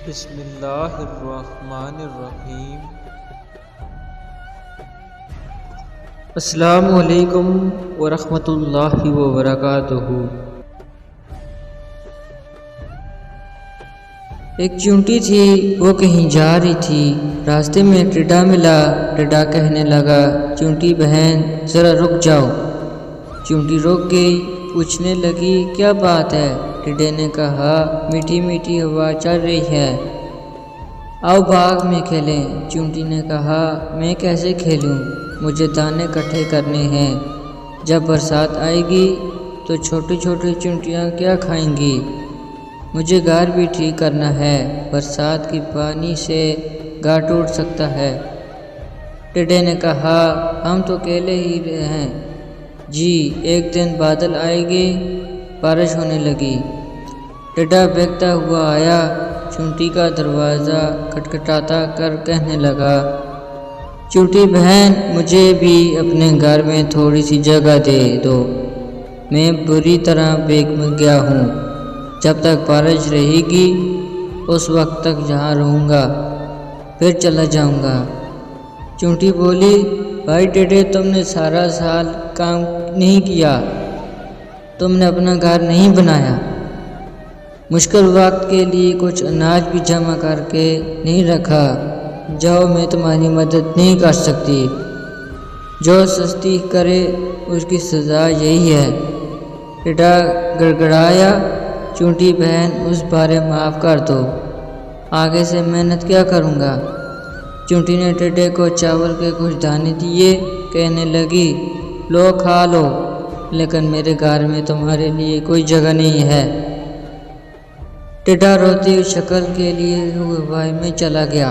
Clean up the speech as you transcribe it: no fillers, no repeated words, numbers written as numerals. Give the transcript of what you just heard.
بسم اللہ الرحمن الرحیم۔ السلام علیکم ورحمۃ اللہ وبرکاتہ۔ ایک چونٹی تھی، وہ کہیں جا رہی تھی، راستے میں ٹڈا ملا۔ ٹڈا کہنے لگا، چونٹی بہن ذرا رک جاؤ۔ چونٹی رک گئی، پوچھنے لگی کیا بات ہے؟ ٹڈے نے کہا میٹھی میٹھی ہوا چل رہی ہے، آؤ باغ میں کھیلیں۔ چونٹی نے کہا میں کیسے کھیلوں، مجھے دانے اکٹھے کرنے ہیں، جب برسات آئے گی تو چھوٹی چھوٹی چونٹیاں کیا کھائیں گی، مجھے گھر بھی ٹھیک کرنا ہے، برسات کی پانی سے گھر ٹوٹ سکتا ہے۔ ٹڈے نے کہا ہم تو اکیلے ہی ہیں جی، ایک دن بادل آئے گے، بارش ہونے لگی۔ ٹڈا بھیگتا ہوا آیا، چونٹی کا دروازہ کھٹکھٹاتا کر کہنے لگا، چونٹی بہن مجھے بھی اپنے گھر میں تھوڑی سی جگہ دے دو، میں بری طرح بھیگ گیا ہوں، جب تک بارش رہے گی اس وقت تک یہاں رہوں گا، پھر چلا جاؤں گا۔ چونٹی بولی بھائی ٹڈے، تم نے سارا سال کام نہیں کیا، تم نے اپنا گھر نہیں بنایا، مشکل وقت کے لیے کچھ اناج بھی جمع کر کے نہیں رکھا، جاؤ میں تمہاری مدد نہیں کر سکتی، جو سستی کرے اس کی سزا یہی ہے۔ ٹڈا گڑگڑایا، چونٹی بہن اس بارے معاف کر دو، آگے سے محنت کیا کروں گا۔ چونٹی نے ٹڈے کو چاول کے کچھ دانے دیے، کہنے لگی لو کھا لو، لیکن میرے گھر میں تمہارے لیے کوئی جگہ نہیں ہے۔ ٹڈا روتی ہوئی شکل کے لیے ہوائی میں چلا گیا۔